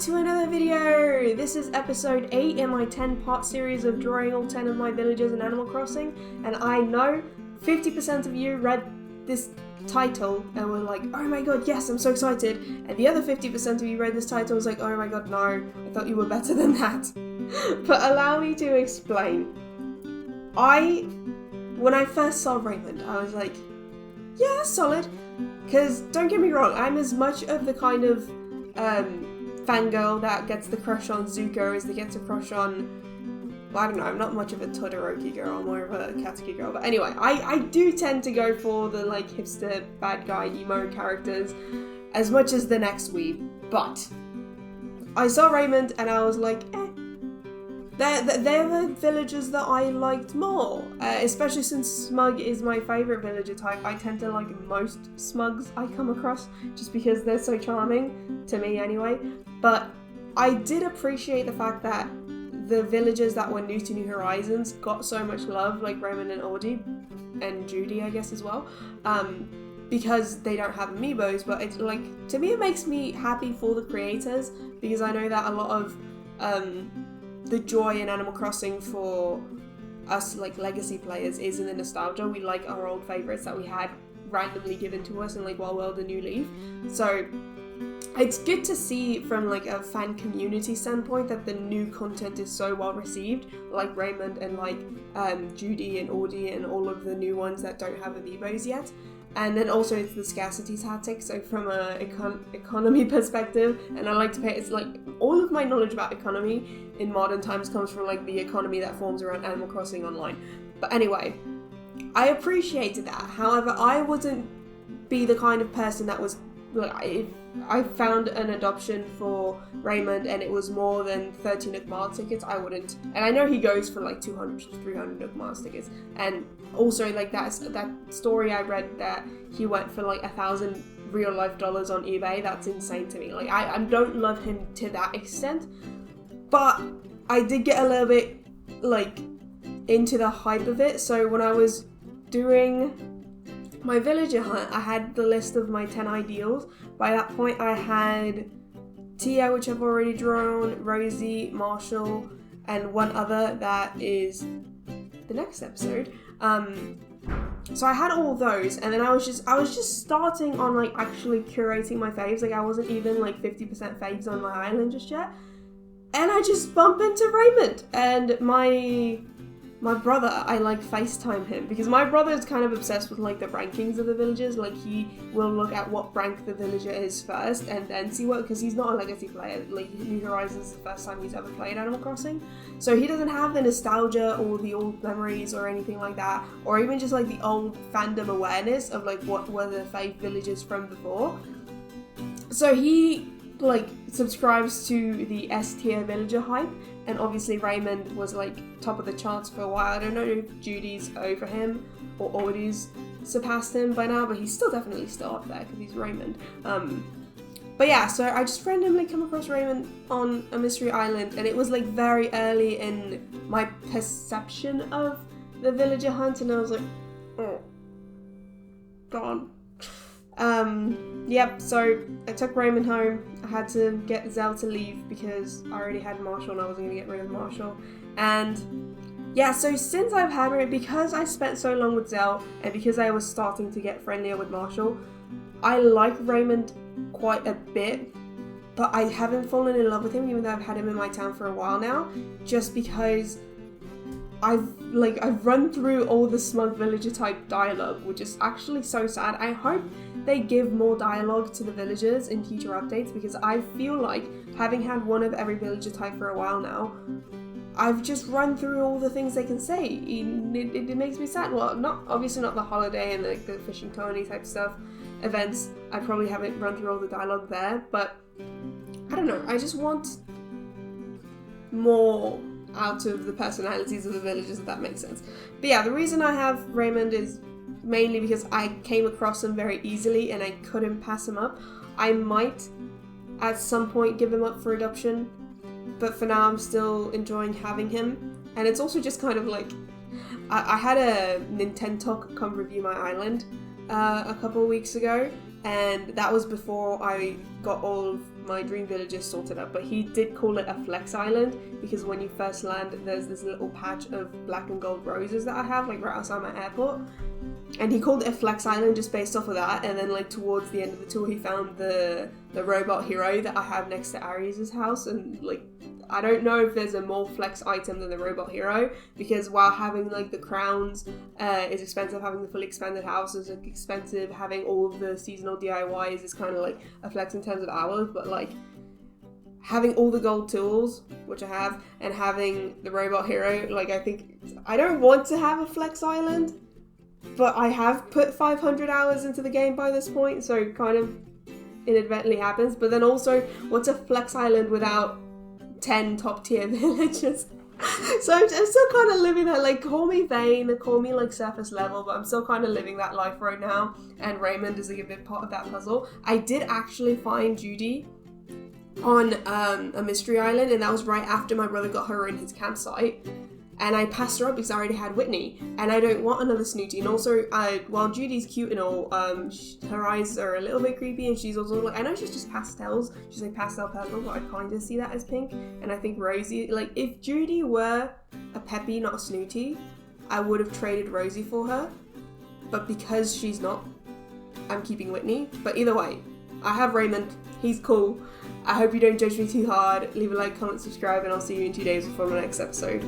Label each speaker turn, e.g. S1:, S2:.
S1: to another video! This is episode 8 in my 10-part series of drawing all 10 of my villages in Animal Crossing, and I know 50% of you read this title and were like, oh my god, yes, I'm so excited, and the other 50% of you read this title and was like, oh my god, no, I thought you were better than that. But allow me to explain. When I first saw Raymond, I was like, yeah, that's solid. Because, don't get me wrong, I'm as much of the kind of fangirl that gets the crush on Zuko as they gets a crush on, well, I don't know, I'm not much of a Todoroki girl, I'm more of a Katsuki girl. But anyway, I do tend to go for the like hipster, bad guy, emo characters as much as the next weeb. But I saw Raymond and I was like, They're the villagers that I liked more, especially since Smug is my favourite villager type. I tend to like most Smugs I come across, just because they're so charming, to me anyway. But I did appreciate the fact that the villagers that were new to New Horizons got so much love, like Raymond and Audie, and Judy I guess as well, because they don't have amiibos. But it's like, to me it makes me happy for the creators, because I know that a lot of the joy in Animal Crossing for us, like legacy players, is in the nostalgia. We like our old favourites that we had randomly given to us in like Wild World and New Leaf. So it's good to see from like a fan community standpoint that the new content is so well received, like Raymond and like Judy and Audie and all of the new ones that don't have amiibos yet. And then also it's the scarcity tactic, so from a economy perspective, and I like to pay, it's like all of my knowledge about economy in modern times comes from like the economy that forms around Animal Crossing Online. But anyway, I appreciated that. However, I wouldn't be the kind of person that was, like, if I found an adoption for Raymond and it was more than 30 Nook Mile tickets, I wouldn't. And I know he goes for like 200 to 300 Nook Mile tickets. And also like that story I read that he went for like 1,000 real life dollars on eBay, that's insane to me. Like I don't love him to that extent, but I did get a little bit like into the hype of it. So when I was doing my villager hunt, I had the list of my 10 ideals. By that point I had Tia, which I've already drawn, Rosie, Marshall, and one other that is the next episode. So I had all those, and then I was just starting on like actually curating my faves. Like I wasn't even like 50% faves on my island just yet. And I just bump into Raymond, and my brother, I like FaceTime him, because my brother is kind of obsessed with like the rankings of the villagers. Like he will look at what rank the villager is first and then see what, because he's not a legacy player. Like New Horizons is the first time he's ever played Animal Crossing, so he doesn't have the nostalgia or the old memories or anything like that, or even just like the old fandom awareness of like what were the fave villagers from before. So he like subscribes to the S tier villager hype, and obviously Raymond was like top of the charts for a while. I don't know if Judy's over him or Audie's surpassed him by now, but he's still definitely still up there because he's Raymond. But yeah, so I just randomly come across Raymond on a mystery island, and it was like very early in my perception of the villager hunt, and I was like, oh, gone. Yep, so I took Raymond home. I had to get Zell to leave because I already had Marshall and I wasn't going to get rid of Marshall. And yeah, so since I've had Raymond, because I spent so long with Zell and because I was starting to get friendlier with Marshall, I like Raymond quite a bit, but I haven't fallen in love with him even though I've had him in my town for a while now, just because I've run through all the Smug villager type dialogue, which is actually so sad. I hope they give more dialogue to the villagers in future updates, because I feel like, having had one of every villager type for a while now, I've just run through all the things they can say. It makes me sad. Well, obviously not the holiday and like the fishing Tony type stuff events. I probably haven't run through all the dialogue there, but I don't know. I just want more out of the personalities of the villagers, if that makes sense. But yeah, the reason I have Raymond is mainly because I came across him very easily and I couldn't pass him up. I might at some point give him up for adoption, but for now I'm still enjoying having him. And it's also just kind of like, I had a Nintendo come review my island a couple of weeks ago, and that was before I got all of my dream villages sorted out. But he did call it a flex island because when you first land, there's this little patch of black and gold roses that I have, like right outside my airport, and he called it a flex island just based off of that. And then like towards the end of the tour, he found the robot hero that I have next to Aries's house, and like I don't know if there's a more flex item than the robot hero, because while having like the crowns is expensive, having the fully expanded house is like, expensive, having all of the seasonal DIYs is kind of like a flex in terms of hours, but like having all the gold tools, which I have, and having the robot hero, like I don't want to have a flex island, but I have put 500 hours into the game by this point, so kind of inadvertently happens. But then also, what's a flex island without 10 top tier villages? So I'm still kind of living that, like, call me vain, call me like surface level, but I'm still kind of living that life right now, and Raymond is like a big part of that puzzle. I did actually find Judy on a mystery island, and that was right after my brother got her in his campsite, and I passed her up because I already had Whitney, and I don't want another Snooty. And also, while Judy's cute and all, her eyes are a little bit creepy, and she's also like, I know she's just pastels, she's like pastel purple, but I kind of see that as pink. And I think Rosie, like if Judy were a Peppy, not a Snooty, I would have traded Rosie for her, but because she's not, I'm keeping Whitney. But either way, I have Raymond, he's cool. I hope you don't judge me too hard. Leave a like, comment, subscribe, and I'll see you in 2 days before my next episode.